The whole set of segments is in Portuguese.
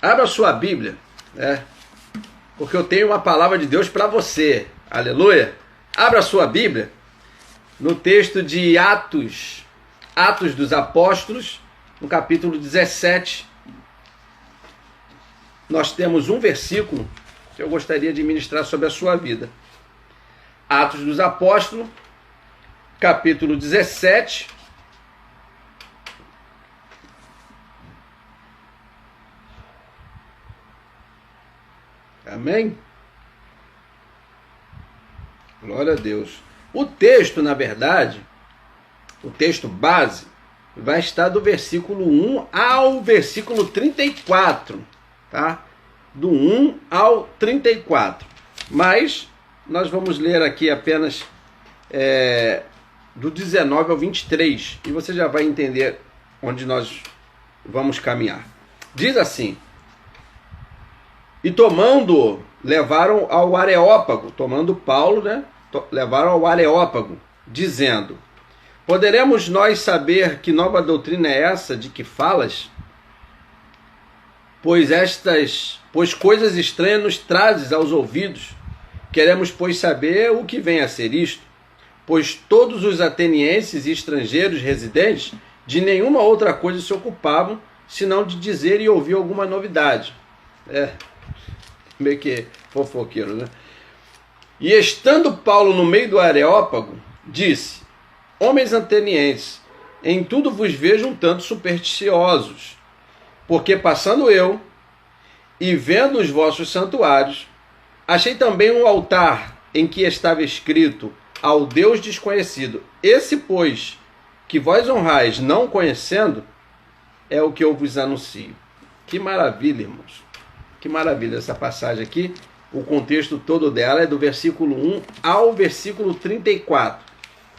Abra sua Bíblia, né? Porque eu tenho uma palavra de Deus para você. Aleluia! Abra sua Bíblia no texto de Atos dos Apóstolos, no capítulo 17. Nós temos um versículo que eu gostaria de ministrar sobre a sua vida. Atos dos Apóstolos, capítulo 17. Amém? Glória a Deus. O texto, na verdade, o texto base, vai estar do versículo 1 ao versículo 34, tá? Do 1 ao 34. Mas nós vamos ler aqui apenas do 19 ao 23, e você já vai entender onde nós vamos caminhar. Diz assim: e tomando, levaram ao Areópago, tomando Paulo, né? Levaram ao Areópago, dizendo: poderemos nós saber que nova doutrina é essa de que falas? Pois coisas estranhas nos trazes aos ouvidos. Queremos, pois, saber o que vem a ser isto. Pois todos os atenienses e estrangeiros residentes de nenhuma outra coisa se ocupavam, senão de dizer e ouvir alguma novidade. Meio que fofoqueiro, né? E estando Paulo no meio do Areópago, disse: homens atenienses, em tudo vos vejo um tanto supersticiosos, porque passando eu e vendo os vossos santuários, achei também um altar em que estava escrito ao Deus desconhecido. Esse, pois, que vós honrais não conhecendo, é o que eu vos anuncio. Que maravilha, irmãos. Que maravilha essa passagem aqui. O contexto todo dela é do versículo 1 ao versículo 34.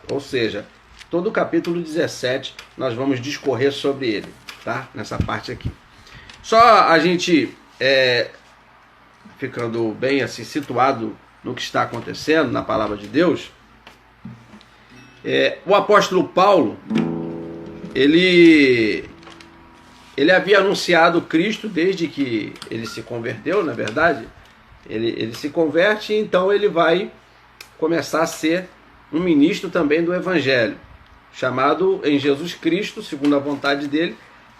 Ou seja, todo o capítulo 17 nós vamos discorrer sobre ele, tá? Nessa parte aqui. Só a gente ficando bem assim situado no que está acontecendo na palavra de Deus. O apóstolo Paulo, ele havia anunciado Cristo desde que ele se converteu, na verdade. Ele se converte, então ele vai começar a ser um ministro também do Evangelho, chamado em Jesus Cristo, segundo a vontade dele,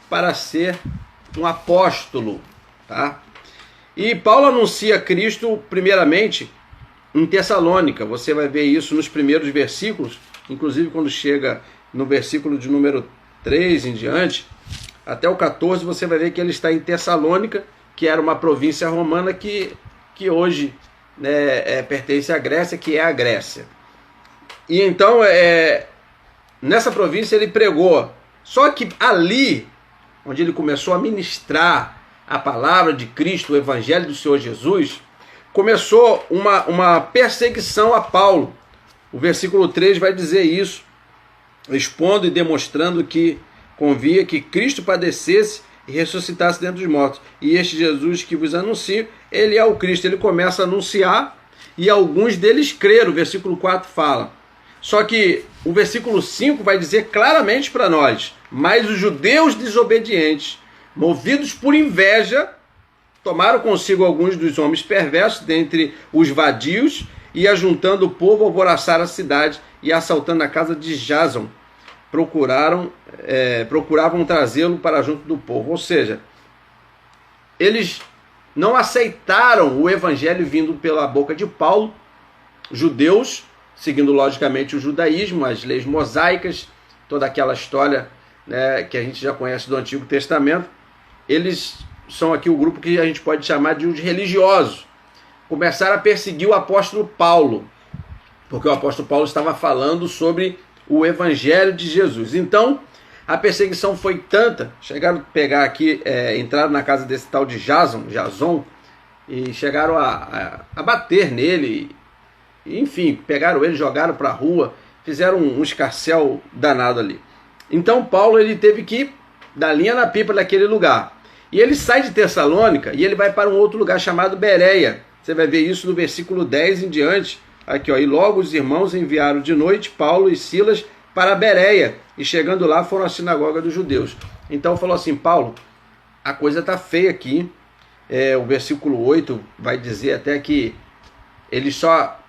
para ser um apóstolo, tá? E Paulo anuncia Cristo primeiramente em Tessalônica. Você vai ver isso nos primeiros versículos, inclusive quando chega no versículo de número 3 em diante, até o 14, você vai ver que ele está em Tessalônica, que era uma província romana que hoje, né, pertence à Grécia, que é a Grécia. E então, nessa província ele pregou. Só que ali, onde ele começou a ministrar a palavra de Cristo, o Evangelho do Senhor Jesus, começou uma perseguição a Paulo. O versículo 3 vai dizer isso, expondo e demonstrando que convia que Cristo padecesse e ressuscitasse dentre os mortos. E este Jesus que vos anuncio, ele é o Cristo. Ele começa a anunciar e alguns deles creram. O versículo 4 fala. Só que o versículo 5 vai dizer claramente para nós: mas os judeus desobedientes, movidos por inveja, tomaram consigo alguns dos homens perversos dentre os vadios e, ajuntando o povo, alvoroçaram a cidade e, assaltando a casa de Jason, procuravam trazê-lo para junto do povo. Ou seja, eles não aceitaram o evangelho vindo pela boca de Paulo. Judeus, seguindo logicamente o judaísmo, as leis mosaicas, toda aquela história, né, que a gente já conhece do Antigo Testamento, eles são aqui o grupo que a gente pode chamar de os religiosos. Começaram a perseguir o apóstolo Paulo, porque o apóstolo Paulo estava falando sobre o Evangelho de Jesus. Então, a perseguição foi tanta, chegaram a pegar aqui, entraram na casa desse tal de Jason, e chegaram a bater nele, enfim, pegaram ele, jogaram para a rua, fizeram um escarcéu danado ali. Então, Paulo ele teve que dar linha na pipa daquele lugar. E ele sai de Tessalônica e ele vai para um outro lugar chamado Bereia. Você vai ver isso no versículo 10 em diante. Aqui, ó, e logo os irmãos enviaram de noite Paulo e Silas para Bereia, e chegando lá foram à sinagoga dos judeus. Então falou assim: Paulo, a coisa está feia aqui, o versículo 8 vai dizer até que eles só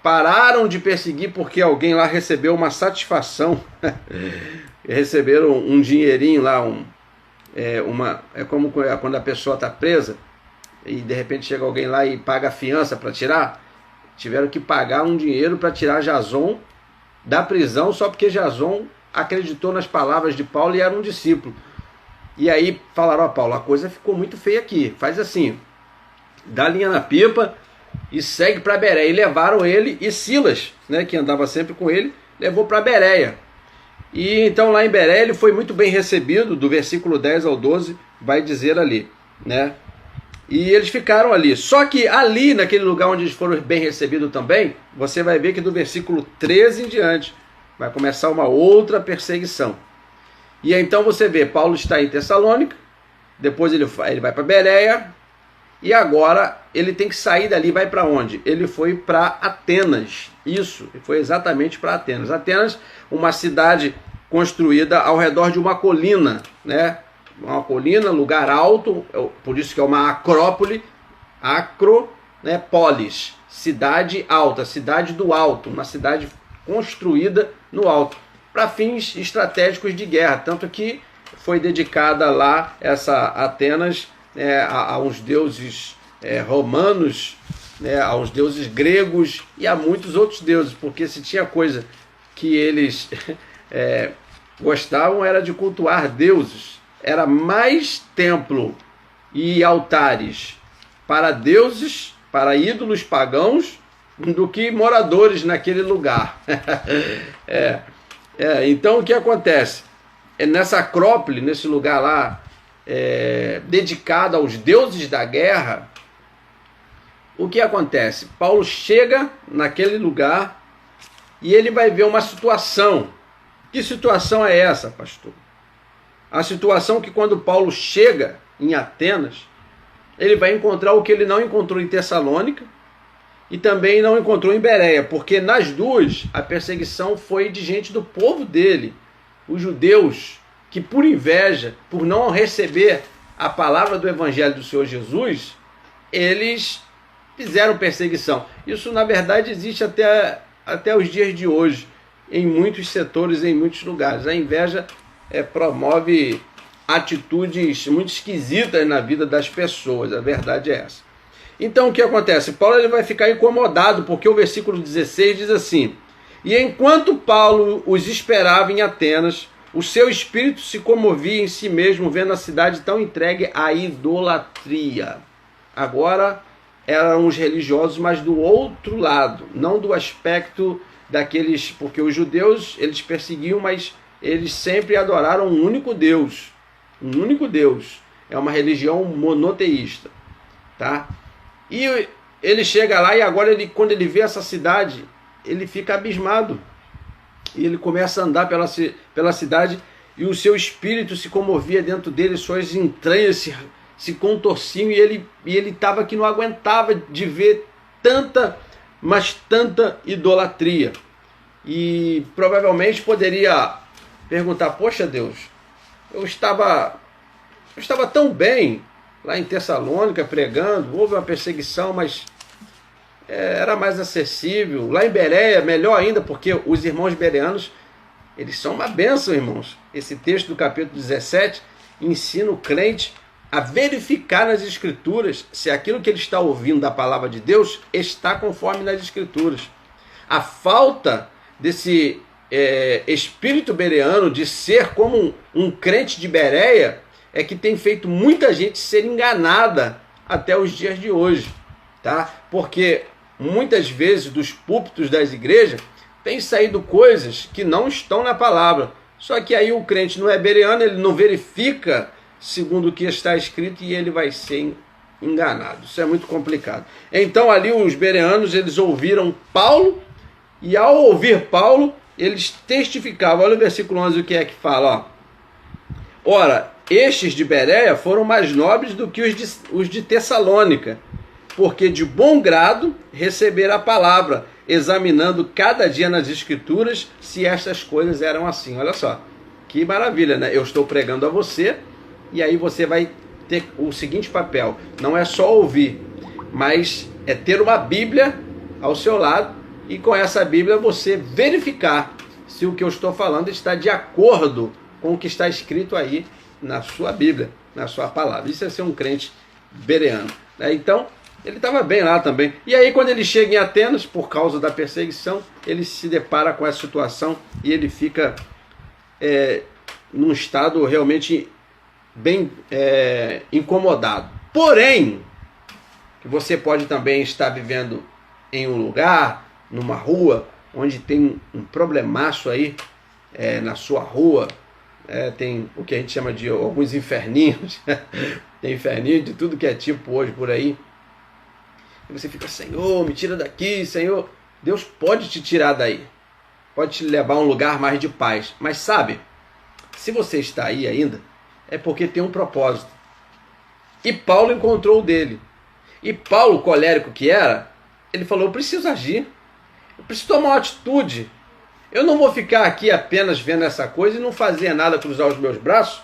pararam de perseguir porque alguém lá recebeu uma satisfação. Receberam um dinheirinho lá, é como quando a pessoa está presa e de repente chega alguém lá e paga a fiança para tirar. Tiveram que pagar um dinheiro para tirar Jason da prisão só porque Jason acreditou nas palavras de Paulo e era um discípulo. E aí falaram: Paulo, a coisa ficou muito feia aqui, faz assim, dá linha na pipa e segue para Bereia. E levaram ele e Silas, né, que andava sempre com ele, levou para Bereia. E então lá em Bereia ele foi muito bem recebido, do versículo 10 ao 12 vai dizer ali, né? E eles ficaram ali. Só que ali, naquele lugar onde eles foram bem recebidos também, você vai ver que do versículo 13 em diante vai começar uma outra perseguição. E então você vê, Paulo está em Tessalônica, depois ele vai para Bereia, e agora ele tem que sair dali. Vai para onde? Ele foi para Atenas. Isso, ele foi exatamente para Atenas. Atenas, uma cidade construída ao redor de uma colina, né? Uma colina, lugar alto, por isso que é uma acrópole, né? Polis, cidade alta, cidade do alto, uma cidade construída no alto, para fins estratégicos de guerra, tanto que foi dedicada lá, essa Atenas, aos deuses romanos, aos deuses gregos e a muitos outros deuses, porque se tinha coisa que eles gostavam era de cultuar deuses. Era mais templo e altares para deuses, para ídolos pagãos, do que moradores naquele lugar. Então o que acontece? Nessa acrópole, nesse lugar lá, dedicado aos deuses da guerra, o que acontece? Paulo chega naquele lugar e ele vai ver uma situação. Que situação é essa, pastor? A situação que quando Paulo chega em Atenas, ele vai encontrar o que ele não encontrou em Tessalônica e também não encontrou em Bereia, porque nas duas a perseguição foi de gente do povo dele, os judeus, que por inveja, por não receber a palavra do evangelho do Senhor Jesus, eles fizeram perseguição. Isso na verdade existe até os dias de hoje, em muitos setores, em muitos lugares. A inveja promove atitudes muito esquisitas na vida das pessoas, a verdade é essa. Então o que acontece? Paulo ele vai ficar incomodado, porque o versículo 16 diz assim: e enquanto Paulo os esperava em Atenas, o seu espírito se comovia em si mesmo, vendo a cidade tão entregue à idolatria. Agora eram os religiosos, mas do outro lado, não do aspecto daqueles, porque os judeus eles perseguiam, mas eles sempre adoraram um único Deus. Um único Deus. É uma religião monoteísta. Tá? E ele chega lá e agora, quando ele vê essa cidade, ele fica abismado. E ele começa a andar pela cidade e o seu espírito se comovia dentro dele, suas entranhas se contorciam e ele estava que não aguentava de ver tanta idolatria. E provavelmente poderia perguntar: poxa Deus, eu estava tão bem lá em Tessalônica pregando, houve uma perseguição, mas era mais acessível. Lá em Bereia, melhor ainda, porque os irmãos bereanos, eles são uma bênção, irmãos. Esse texto do capítulo 17 ensina o crente a verificar nas Escrituras se aquilo que ele está ouvindo da palavra de Deus está conforme nas Escrituras. A falta desse espírito bereano de ser como um crente de Bereia é que tem feito muita gente ser enganada até os dias de hoje, tá? Porque muitas vezes dos púlpitos das igrejas tem saído coisas que não estão na palavra. Só que aí o crente não é bereano, ele não verifica segundo o que está escrito e ele vai ser enganado. Isso é muito complicado. Então ali os bereanos, eles ouviram Paulo e ao ouvir Paulo, eles testificavam. Olha o versículo 11, o que é que fala, ó. Ora, estes de Bereia foram mais nobres do que os de Tessalônica, porque de bom grado receberam a palavra, examinando cada dia nas Escrituras se estas coisas eram assim. Olha só, que maravilha, né? Eu estou pregando a você, e aí você vai ter o seguinte papel: não é só ouvir, mas é ter uma Bíblia ao seu lado e com essa Bíblia você verificar se o que eu estou falando está de acordo com o que está escrito aí na sua Bíblia, na sua palavra. Isso é ser um crente bereano. Então, ele estava bem lá também. E aí, quando ele chega em Atenas, por causa da perseguição, ele se depara com essa situação e ele fica num estado realmente bem incomodado. Porém, que você pode também estar vivendo em um lugar, numa rua, onde tem um problemaço aí na sua rua, tem o que a gente chama de alguns inferninhos, tem inferninho de tudo que é tipo hoje por aí, e você fica: Senhor, me tira daqui, Senhor. Deus pode te tirar daí, pode te levar a um lugar mais de paz, mas sabe, se você está aí ainda, é porque tem um propósito, e Paulo encontrou o dele. E Paulo, colérico que era, ele falou: eu preciso agir, eu preciso tomar uma atitude. Eu não vou ficar aqui apenas vendo essa coisa e não fazer nada, cruzar os meus braços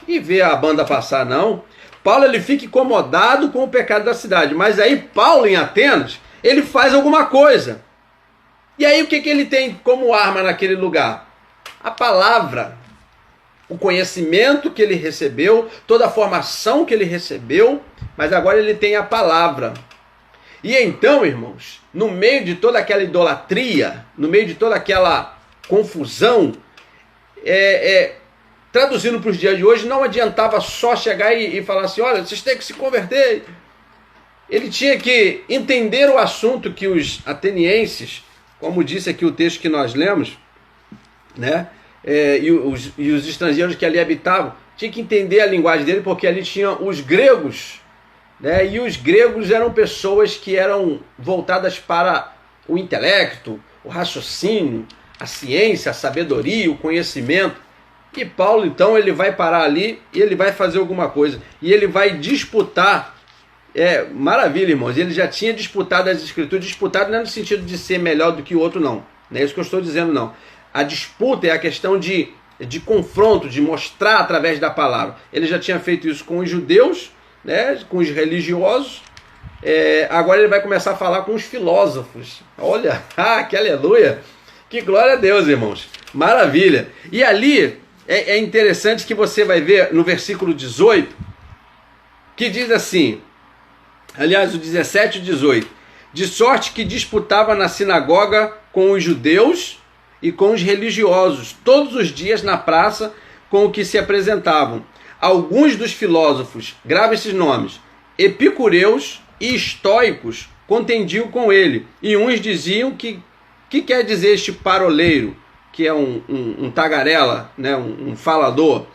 e ver a banda passar, não. Paulo, ele fica incomodado com o pecado da cidade, mas aí Paulo em Atenas, ele faz alguma coisa. E aí o que ele tem como arma naquele lugar? A palavra, o conhecimento que ele recebeu, toda a formação que ele recebeu, mas agora ele tem a palavra. E então, irmãos, no meio de toda aquela idolatria, no meio de toda aquela confusão, traduzindo para os dias de hoje, não adiantava só chegar e falar assim: olha, vocês têm que se converter. Ele tinha que entender o assunto que os atenienses, como disse aqui o texto que nós lemos, né? E os estrangeiros que ali habitavam, tinha que entender a linguagem dele, porque ali tinha os gregos, né? E os gregos eram pessoas que eram voltadas para o intelecto, o raciocínio, a ciência, a sabedoria, o conhecimento. E Paulo, então, ele vai parar ali e ele vai fazer alguma coisa. E ele vai disputar. Maravilha, irmãos. Ele já tinha disputado as escrituras. Disputado não é no sentido de ser melhor do que o outro, não. Não é isso que eu estou dizendo, não. A disputa é a questão de confronto, de mostrar através da palavra. Ele já tinha feito isso com os judeus, né, com os religiosos. Agora ele vai começar a falar com os filósofos. Olha, que aleluia! Que glória a Deus, irmãos. Maravilha. E ali é interessante que você vai ver no versículo 18, que diz assim, aliás, o 17 e 18: de sorte que disputava na sinagoga com os judeus e com os religiosos, todos os dias na praça com o que se apresentavam. Alguns dos filósofos, grave esses nomes, epicureus e estoicos, contendiam com ele, e uns diziam que quer dizer este paroleiro, que é um tagarela, né, um falador,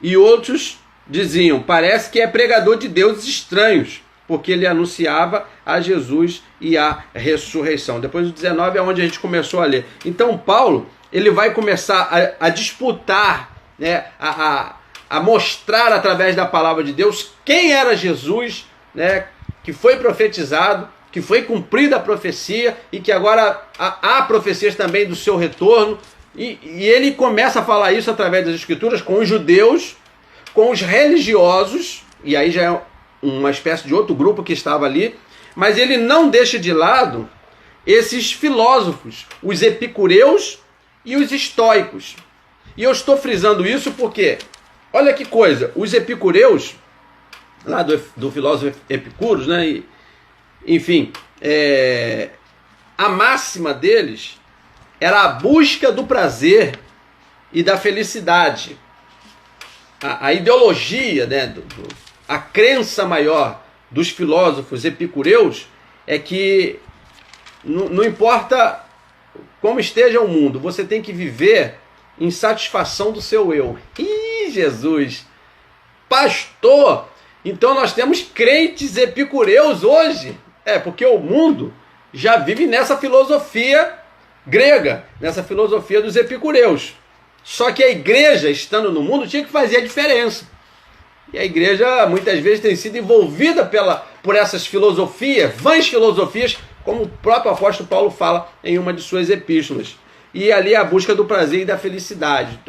e outros diziam: parece que é pregador de deuses estranhos, porque ele anunciava a Jesus e a ressurreição. Depois do 19 é onde a gente começou a ler. Então Paulo, ele vai começar a disputar, né, a mostrar através da palavra de Deus quem era Jesus, né, que foi profetizado, que foi cumprida a profecia e que agora há profecias também do seu retorno. E ele começa a falar isso através das escrituras com os judeus, com os religiosos, e aí já é uma espécie de outro grupo que estava ali, mas ele não deixa de lado esses filósofos, os epicureus e os estoicos. E eu estou frisando isso porque, olha que coisa, os epicureus, lá do filósofo Epicuro, né? Enfim, a máxima deles era a busca do prazer e da felicidade. A ideologia, né, a crença maior dos filósofos epicureus é que não importa como esteja o mundo, você tem que viver em satisfação do seu eu. Ih, Jesus! Pastor! Então nós temos crentes epicureus hoje. Porque o mundo já vive nessa filosofia grega, nessa filosofia dos epicureus. Só que a igreja, estando no mundo, tinha que fazer a diferença. E a igreja muitas vezes tem sido envolvida por essas filosofias, vãs filosofias, como o próprio apóstolo Paulo fala em uma de suas epístolas. e ali a busca do prazer e da felicidade.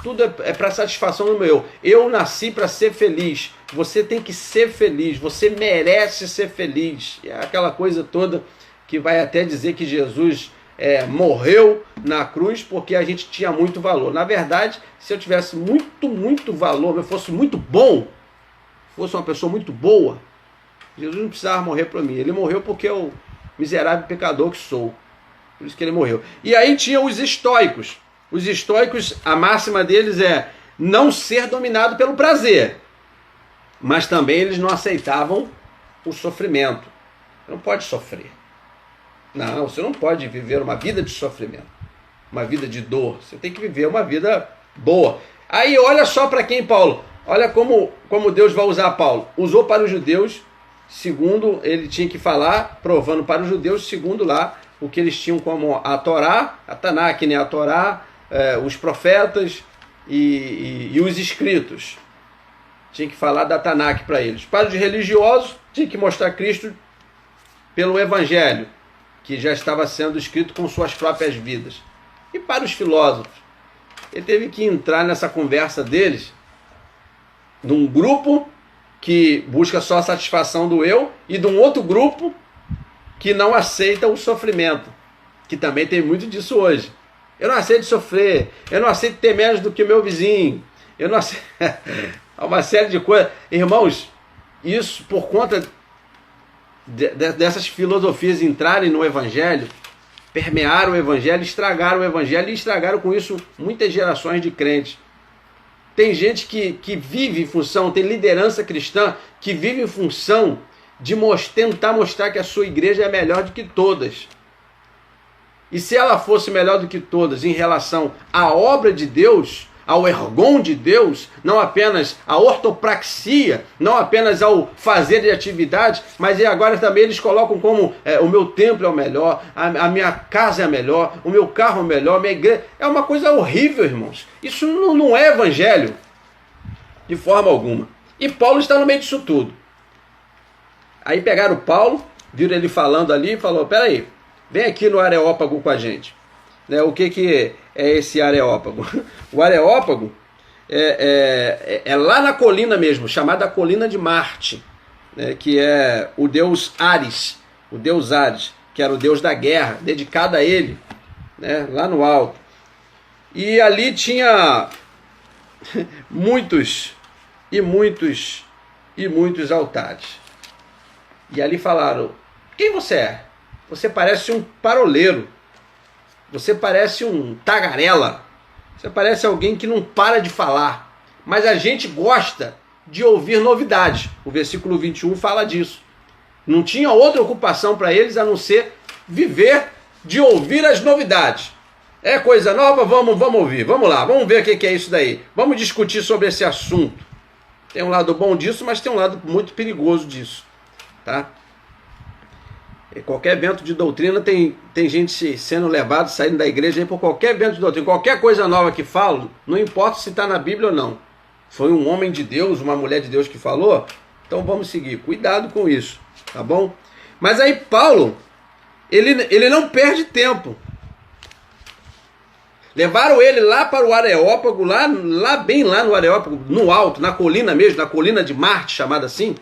Tudo é para satisfação do meu. Eu nasci para ser feliz. Você tem que ser feliz. Você merece ser feliz. É aquela coisa toda que vai até dizer que Jesus morreu na cruz porque a gente tinha muito valor. Na verdade, se eu tivesse muito valor, eu fosse muito bom, fosse uma pessoa muito boa, Jesus não precisava morrer por mim. Ele morreu porque eu, miserável pecador que sou. Por isso que ele morreu. E aí tinha os estoicos. Os estoicos, a máxima deles é não ser dominado pelo prazer. Mas também eles não aceitavam o sofrimento. Você não pode sofrer. Não, você não pode viver uma vida de sofrimento, uma vida de dor. Você tem que viver uma vida boa. Aí olha só para quem Paulo, olha como Deus vai usar Paulo. Usou para os judeus, segundo ele tinha que falar, provando para os judeus, segundo lá, o que eles tinham como a Torá, a Tanakh, né? A Torá, os profetas e os escritos. Tinha que falar da Tanakh para eles. Para os religiosos, tinha que mostrar Cristo pelo Evangelho, que já estava sendo escrito com suas próprias vidas. E para os filósofos, ele teve que entrar nessa conversa deles, num grupo que busca só a satisfação do eu, e de um outro grupo que não aceita o sofrimento, que também tem muito disso hoje. Eu não aceito sofrer, eu não aceito ter menos do que o meu vizinho, eu não aceito... Há uma série de coisas. Irmãos, isso por conta dessas filosofias entrarem no Evangelho, permearam o Evangelho, estragaram o Evangelho e estragaram com isso muitas gerações de crentes. Tem gente que vive em função, tem liderança cristã que vive em função de tentar mostrar que a sua igreja é melhor do que todas. E se ela fosse melhor do que todas em relação à obra de Deus, ao ergon de Deus, não apenas a ortopraxia, não apenas ao fazer de atividade, mas agora também eles colocam como o meu templo é o melhor, a minha casa é a melhor, o meu carro é o melhor, a minha igreja... É uma coisa horrível, irmãos. Isso não é evangelho, de forma alguma. E Paulo está no meio disso tudo. Aí pegaram Paulo, viram ele falando ali e falou, peraí, vem aqui no Areópago com a gente. O que é esse Areópago? O Areópago é lá na colina mesmo, chamada Colina de Marte, né, que é o deus Ares, que era o deus da guerra, dedicado a ele, né, lá no alto. E ali tinha muitos altares. E ali falaram, quem você é? Você parece um paroleiro. Você parece um tagarela. Você parece alguém que não para de falar. Mas a gente gosta de ouvir novidades. O versículo 21 fala disso. Não tinha outra ocupação para eles a não ser viver de ouvir as novidades. É coisa nova? Vamos ouvir. Vamos lá, vamos ver o que é isso daí. Vamos discutir sobre esse assunto. Tem um lado bom disso, mas tem um lado muito perigoso disso. Tá? Qualquer evento de doutrina tem gente sendo levado, saindo da igreja aí por qualquer evento de doutrina. Qualquer coisa nova que falo, não importa se está na Bíblia ou não. Foi um homem de Deus, uma mulher de Deus que falou, então vamos seguir. Cuidado com isso, tá bom? Mas aí Paulo, ele não perde tempo. Levaram ele lá para o Areópago, bem lá no Areópago, no alto, na colina mesmo, na colina de Marte, chamada assim.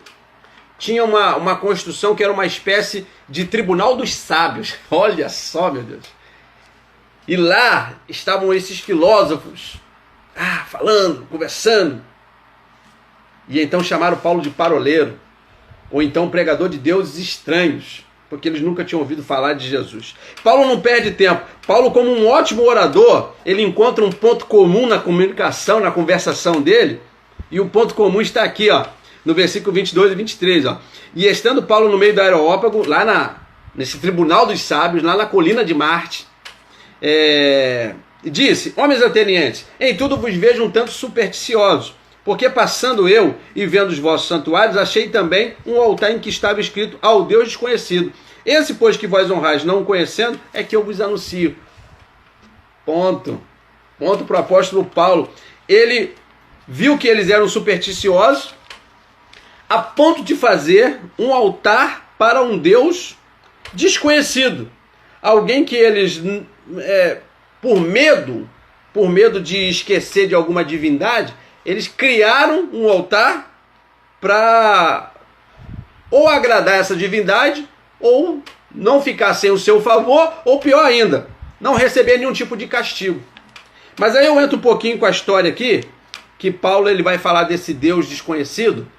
Tinha uma construção que era uma espécie de tribunal dos sábios. Olha só, meu Deus. E lá estavam esses filósofos, falando, conversando. E então chamaram Paulo de paroleiro, ou então pregador de deuses estranhos, porque eles nunca tinham ouvido falar de Jesus. Paulo não perde tempo. Paulo, como um ótimo orador, ele encontra um ponto comum na comunicação, na conversação dele, e o ponto comum está aqui, ó. No versículo 22 e 23, ó. E estando Paulo no meio do Areópago, lá nesse tribunal dos sábios, lá na colina de Marte, disse, homens atenienses, em tudo vos vejo um tanto supersticiosos, porque passando eu e vendo os vossos santuários, achei também um altar em que estava escrito ao Deus desconhecido. Esse, pois, que vós honrais não o conhecendo, é que eu vos anuncio. Ponto para o apóstolo Paulo. Ele viu que eles eram supersticiosos, a ponto de fazer um altar para um Deus desconhecido. Alguém que eles por medo de esquecer de alguma divindade, eles criaram um altar para ou agradar essa divindade, ou não ficar sem o seu favor, ou pior ainda, não receber nenhum tipo de castigo. Mas aí eu entro um pouquinho com a história aqui, que Paulo ele vai falar desse Deus desconhecido,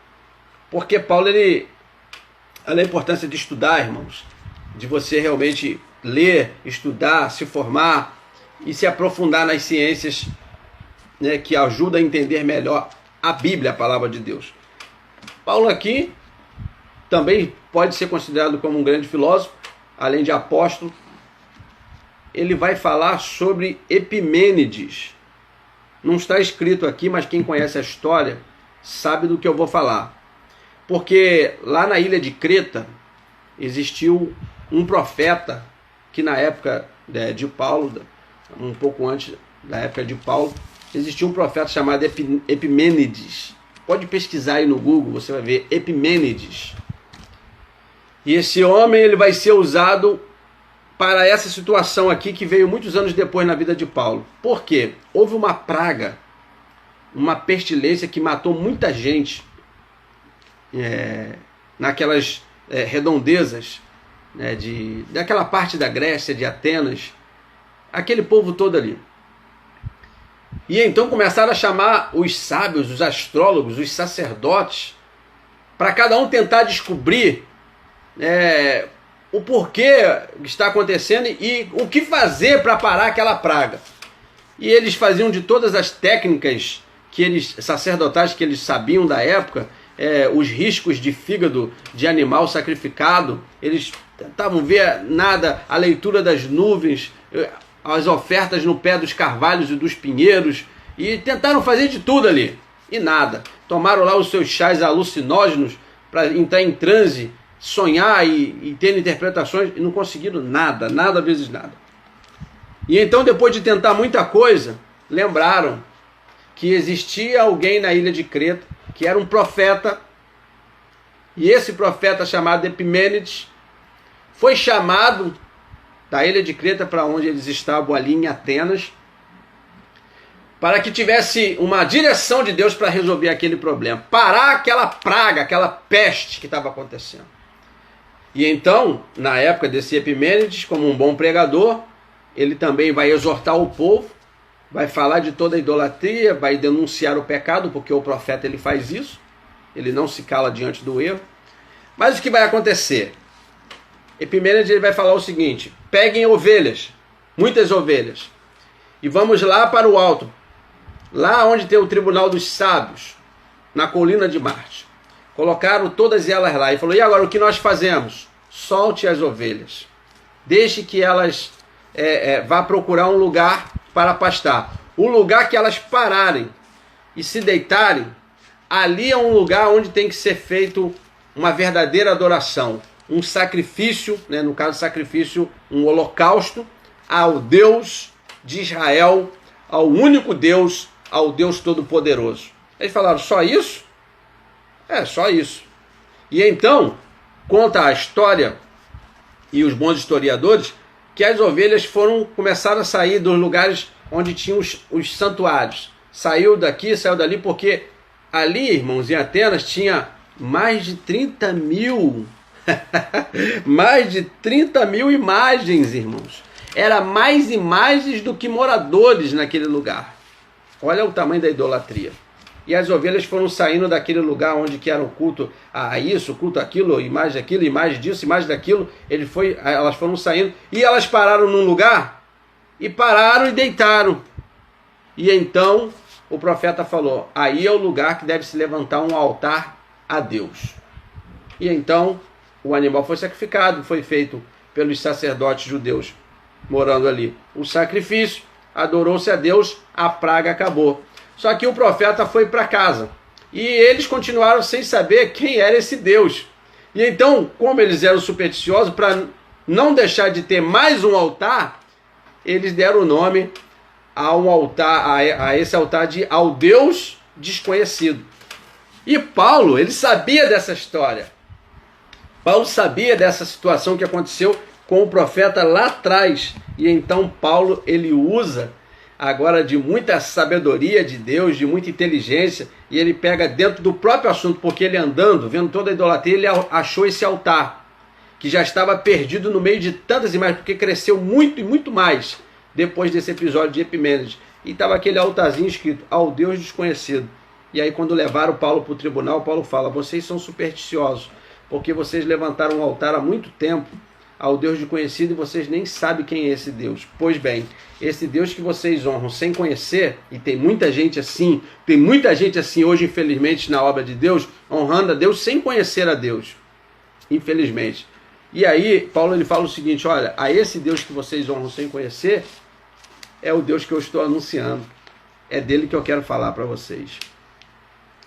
porque Paulo, olha a importância de estudar, irmãos, de você realmente ler, estudar, se formar e se aprofundar nas ciências, né, que ajudam a entender melhor a Bíblia, a palavra de Deus. Paulo aqui também pode ser considerado como um grande filósofo, além de apóstolo. Ele vai falar sobre Epimênides. Não está escrito aqui, mas quem conhece a história sabe do que eu vou falar. Porque lá na ilha de Creta existiu um profeta que na época de Paulo, um pouco antes da época de Paulo, existia um profeta chamado Epimênides. Pode pesquisar aí no Google, você vai ver Epimênides. E esse homem ele vai ser usado para essa situação aqui que veio muitos anos depois na vida de Paulo. Por quê? Houve uma praga, uma pestilência que matou muita gente naquelas redondezas, né, daquela parte da Grécia, de Atenas, aquele povo todo ali. E então começaram a chamar os sábios, os astrólogos, os sacerdotes, para cada um tentar descobrir o porquê que está acontecendo e o que fazer para parar aquela praga. E eles faziam de todas as técnicas sacerdotais que eles sabiam da época, os riscos de fígado de animal sacrificado, eles tentavam ver nada, a leitura das nuvens, as ofertas no pé dos carvalhos e dos pinheiros, e tentaram fazer de tudo ali, e nada. Tomaram lá os seus chás alucinógenos para entrar em transe, sonhar e ter interpretações, e não conseguiram nada, nada vezes nada. E então, depois de tentar muita coisa, lembraram que existia alguém na ilha de Creta, que era um profeta, e esse profeta chamado Epimênides foi chamado da ilha de Creta para onde eles estavam ali em Atenas, para que tivesse uma direção de Deus para resolver aquele problema, parar aquela praga, aquela peste que estava acontecendo. E então, na época desse Epimênides, como um bom pregador, ele também vai exortar o povo, vai falar de toda a idolatria, vai denunciar o pecado, porque o profeta ele faz isso, ele não se cala diante do erro. Mas o que vai acontecer? Epimênides ele vai falar o seguinte: peguem ovelhas, muitas ovelhas, e vamos lá para o alto, lá onde tem o tribunal dos sábios, na colina de Marte. Colocaram todas elas lá e falou: e agora o que nós fazemos? Solte as ovelhas, deixe que elas vá procurar um lugar para pastar. O lugar que elas pararem e se deitarem, ali é um lugar onde tem que ser feito uma verdadeira adoração, um sacrifício, né, no caso sacrifício, um holocausto ao Deus de Israel, ao único Deus, ao Deus Todo-Poderoso. Eles falaram: só isso? Só isso. E então, conta a história e os bons historiadores que as ovelhas começaram a sair dos lugares onde tinham os santuários. Saiu daqui, saiu dali, porque ali, irmãos, em Atenas, tinha mais de 30 mil, mais de 30 mil imagens, irmãos. Era mais imagens do que moradores naquele lugar. Olha o tamanho da idolatria. E as ovelhas foram saindo daquele lugar onde que era o culto a isso, culto aquilo, imagem daquilo, imagem disso, imagem daquilo. Elas foram saindo e elas pararam num lugar e pararam e deitaram. E então o profeta falou: aí é o lugar que deve se levantar um altar a Deus. E então o animal foi sacrificado, foi feito pelos sacerdotes judeus morando ali o sacrifício, adorou-se a Deus, a praga acabou. Só que o profeta foi para casa e eles continuaram sem saber quem era esse Deus. E então, como eles eram supersticiosos, para não deixar de ter mais um altar, eles deram o nome a um altar, a esse altar de ao Deus desconhecido. E Paulo, ele sabia dessa história. Paulo sabia dessa situação que aconteceu com o profeta lá atrás. E então Paulo, ele usa agora de muita sabedoria de Deus, de muita inteligência, e ele pega dentro do próprio assunto, porque ele andando, vendo toda a idolatria, ele achou esse altar, que já estava perdido no meio de tantas imagens, porque cresceu muito e muito mais depois desse episódio de Epimênides. E estava aquele altarzinho escrito, ao Deus desconhecido. E aí quando levaram Paulo para o tribunal, Paulo fala, vocês são supersticiosos, porque vocês levantaram um altar há muito tempo ao Deus desconhecido e vocês nem sabem quem é esse Deus. Pois bem, esse Deus que vocês honram sem conhecer, e tem muita gente assim hoje, infelizmente, na obra de Deus, honrando a Deus sem conhecer a Deus, infelizmente. E aí, Paulo ele fala o seguinte, olha, a esse Deus que vocês honram sem conhecer, é o Deus que eu estou anunciando. É dele que eu quero falar para vocês.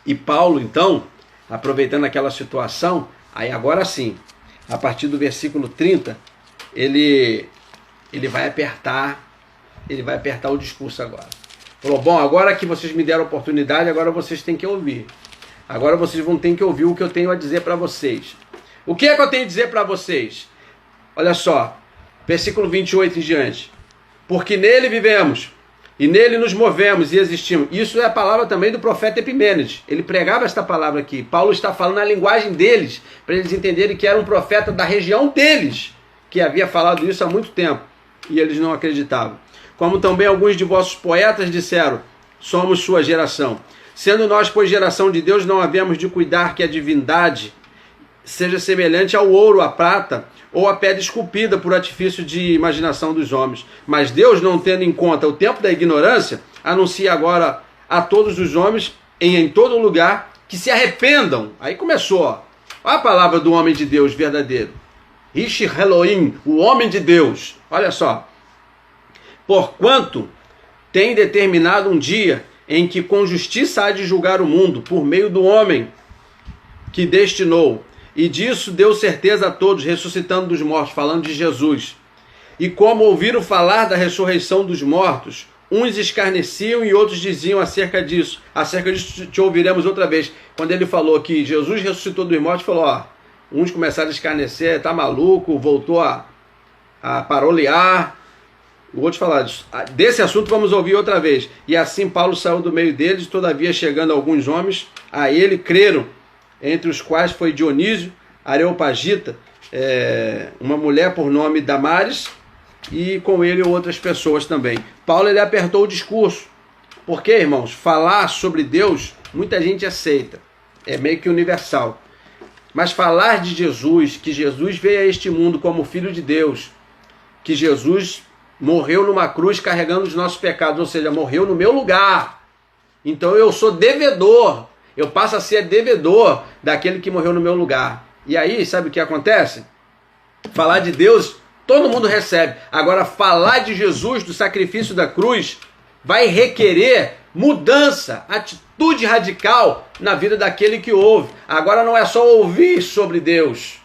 E Paulo, então, aproveitando aquela situação, aí agora sim, a partir do versículo 30, ele vai apertar o discurso agora. Falou, bom, agora que vocês me deram a oportunidade, agora vocês têm que ouvir. Agora vocês vão ter que ouvir o que eu tenho a dizer para vocês. O que é que eu tenho a dizer para vocês? Olha só, versículo 28 em diante. Porque nele vivemos, e nele nos movemos e existimos. Isso é a palavra também do profeta Epimênides. Ele pregava esta palavra aqui. Paulo está falando a linguagem deles, para eles entenderem que era um profeta da região deles, que havia falado isso há muito tempo, e eles não acreditavam. Como também alguns de vossos poetas disseram, somos sua geração. Sendo nós, pois, geração de Deus, não havemos de cuidar que a divindade seja semelhante ao ouro, à prata, ou a pedra esculpida por artifício de imaginação dos homens. Mas Deus, não tendo em conta o tempo da ignorância, anuncia agora a todos os homens, em todo lugar, que se arrependam. Aí começou, ó. Olha a palavra do homem de Deus verdadeiro. Ish Elohim, o homem de Deus. Olha só. Porquanto tem determinado um dia em que com justiça há de julgar o mundo, por meio do homem que destinou. E disso deu certeza a todos, ressuscitando dos mortos, falando de Jesus. E como ouviram falar da ressurreição dos mortos, uns escarneciam e outros diziam acerca disso te ouviremos outra vez. Quando ele falou que Jesus ressuscitou dos mortos, falou, ó, uns começaram a escarnecer, tá maluco, voltou a parolear. O outro falou, desse assunto vamos ouvir outra vez. E assim Paulo saiu do meio deles, todavia chegando alguns homens, a ele creram, entre os quais foi Dionísio, Areopagita, uma mulher por nome Damares, e com ele outras pessoas também. Paulo ele apertou o discurso, porque, irmãos, falar sobre Deus, muita gente aceita, é meio que universal. Mas falar de Jesus, que Jesus veio a este mundo como Filho de Deus, que Jesus morreu numa cruz carregando os nossos pecados, ou seja, morreu no meu lugar. Então eu sou devedor, eu passo a ser devedor daquele que morreu no meu lugar. E aí, sabe o que acontece? Falar de Deus, todo mundo recebe. Agora, falar de Jesus, do sacrifício da cruz, vai requerer mudança, atitude radical na vida daquele que ouve. Agora não é só ouvir sobre Deus.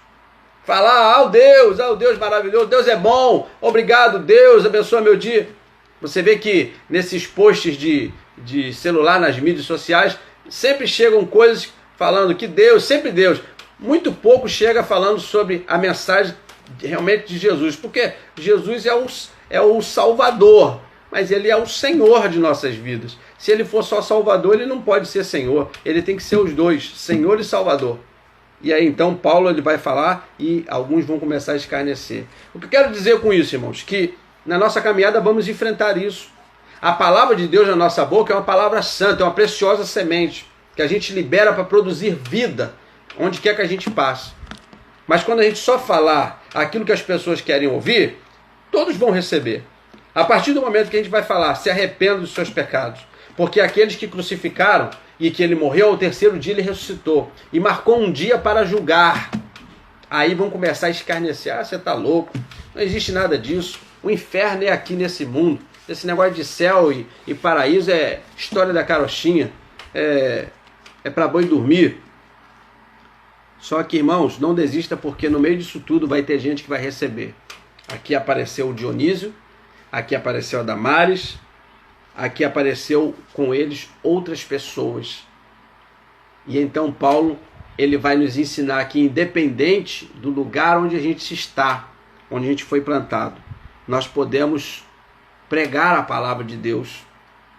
Falar, Deus maravilhoso, Deus é bom, obrigado Deus, abençoa meu dia. Você vê que nesses posts de celular, nas mídias sociais, sempre chegam coisas falando que Deus, sempre Deus. Muito pouco chega falando sobre a mensagem realmente de Jesus, porque Jesus é o Salvador, mas ele é o Senhor de nossas vidas. Se ele for só Salvador, ele não pode ser Senhor, ele tem que ser os dois, Senhor e Salvador. E aí então Paulo ele vai falar e alguns vão começar a escarnecer. O que eu quero dizer com isso, irmãos? Que na nossa caminhada vamos enfrentar isso. A palavra de Deus na nossa boca é uma palavra santa, é uma preciosa semente que a gente libera para produzir vida onde quer que a gente passe. Mas quando a gente só falar aquilo que as pessoas querem ouvir, todos vão receber. A partir do momento que a gente vai falar, se arrependa dos seus pecados, porque aqueles que crucificaram e que ele morreu, ao terceiro dia ele ressuscitou e marcou um dia para julgar. Aí vão começar a escarnecer, você está louco, não existe nada disso, o inferno é aqui nesse mundo, esse negócio de céu e paraíso é história da carochinha, é para boi dormir. Só que, irmãos, não desista, porque no meio disso tudo vai ter gente que vai receber. Aqui apareceu o Dionísio, aqui apareceu a Damares, aqui apareceu com eles outras pessoas. E então Paulo, ele vai nos ensinar que independente do lugar onde a gente está, onde a gente foi plantado, nós podemos pregar a palavra de Deus,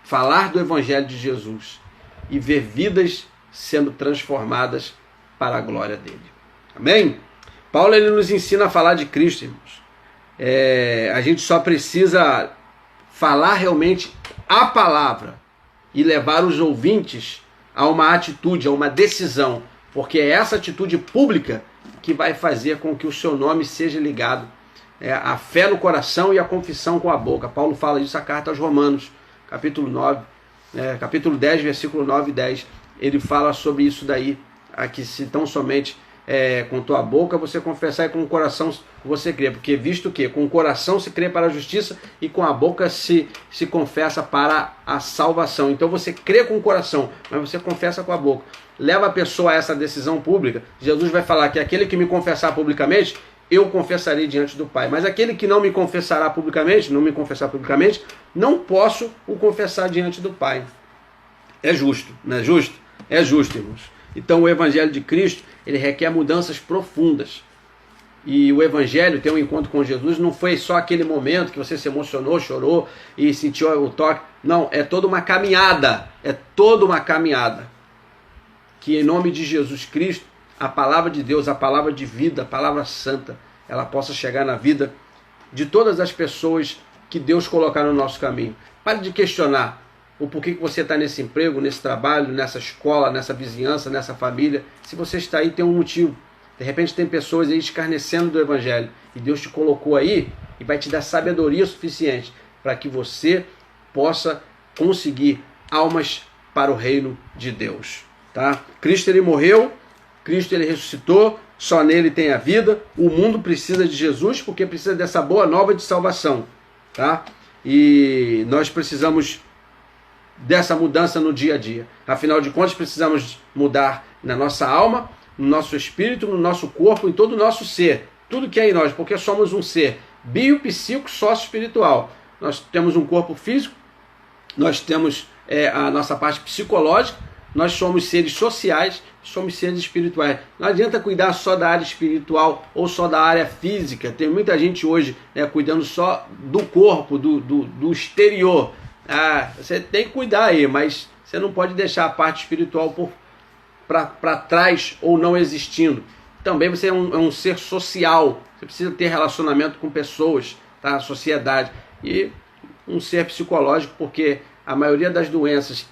falar do Evangelho de Jesus e ver vidas sendo transformadas para a glória dele. Amém? Paulo ele nos ensina a falar de Cristo, irmãos. A gente só precisa falar realmente a palavra e levar os ouvintes a uma atitude, a uma decisão, porque é essa atitude pública que vai fazer com que o seu nome seja ligado à fé no coração e à confissão com a boca. Paulo fala disso na carta aos Romanos, capítulo 9, capítulo 10, versículo 9 e 10. Ele fala sobre isso daí, que se tão somente com tua boca você confessar e com o coração você crê, porque visto que com o coração se crê para a justiça e com a boca se confessa para a salvação. Então você crê com o coração, mas você confessa com a boca. Leva a pessoa a essa decisão pública. Jesus vai falar que aquele que me confessar publicamente, eu confessarei diante do Pai. Mas aquele que não me confessar publicamente, não posso o confessar diante do Pai. É justo, não é justo? É justo, irmãos. Então o Evangelho de Cristo, ele requer mudanças profundas. E o Evangelho, ter um encontro com Jesus, não foi só aquele momento que você se emocionou, chorou e sentiu o toque. Não, é toda uma caminhada. É toda uma caminhada. Que em nome de Jesus Cristo, a palavra de Deus, a palavra de vida, a palavra santa, ela possa chegar na vida de todas as pessoas que Deus colocar no nosso caminho. Pare de questionar o porquê que você está nesse emprego, nesse trabalho, nessa escola, nessa vizinhança, nessa família. Se você está aí, tem um motivo. De repente tem pessoas aí escarnecendo do Evangelho. E Deus te colocou aí e vai te dar sabedoria suficiente para que você possa conseguir almas para o reino de Deus. Tá? Cristo ele morreu, Cristo ele ressuscitou, só nele tem a vida. O mundo precisa de Jesus porque precisa dessa boa nova de salvação. Tá? E nós precisamos dessa mudança no dia a dia. Afinal de contas, precisamos mudar na nossa alma, no nosso espírito, no nosso corpo, em todo o nosso ser. Tudo que é em nós, porque somos um ser biopsíquico, sócio-espiritual. Nós temos um corpo físico, nós temos a nossa parte psicológica, nós somos seres sociais, somos seres espirituais. Não adianta cuidar só da área espiritual ou só da área física. Tem muita gente hoje cuidando só do corpo, do exterior. Você tem que cuidar aí, mas você não pode deixar a parte espiritual para trás ou não existindo. Também você é um ser social, você precisa ter relacionamento com pessoas, tá? Sociedade. E um ser psicológico, porque a maioria das doenças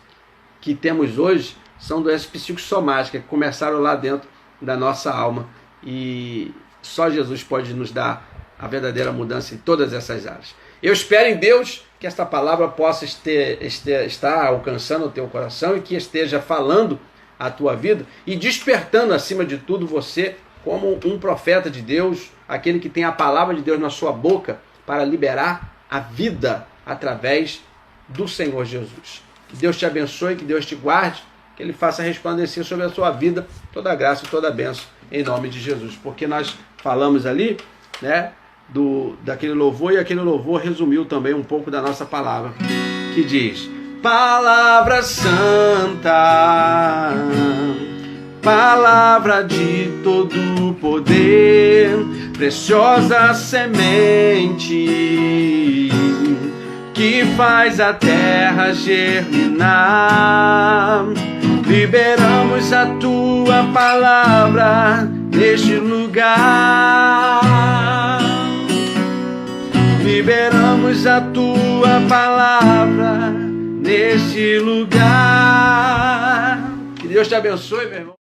que temos hoje são doenças psicossomáticas, que começaram lá dentro da nossa alma. E só Jesus pode nos dar a verdadeira mudança em todas essas áreas. Eu espero em Deus que esta palavra possa estar alcançando o teu coração e que esteja falando a tua vida e despertando acima de tudo você como um profeta de Deus, aquele que tem a palavra de Deus na sua boca para liberar a vida através do Senhor Jesus. Que Deus te abençoe, que Deus te guarde, que Ele faça resplandecer sobre a sua vida toda a graça e toda a bênção em nome de Jesus. Porque nós falamos ali, daquele louvor, e aquele louvor resumiu também um pouco da nossa palavra, que diz: palavra santa, palavra de todo poder, preciosa semente que faz a terra germinar. Liberamos a tua palavra neste lugar. Liberamos a tua palavra neste lugar. Que Deus te abençoe, meu irmão.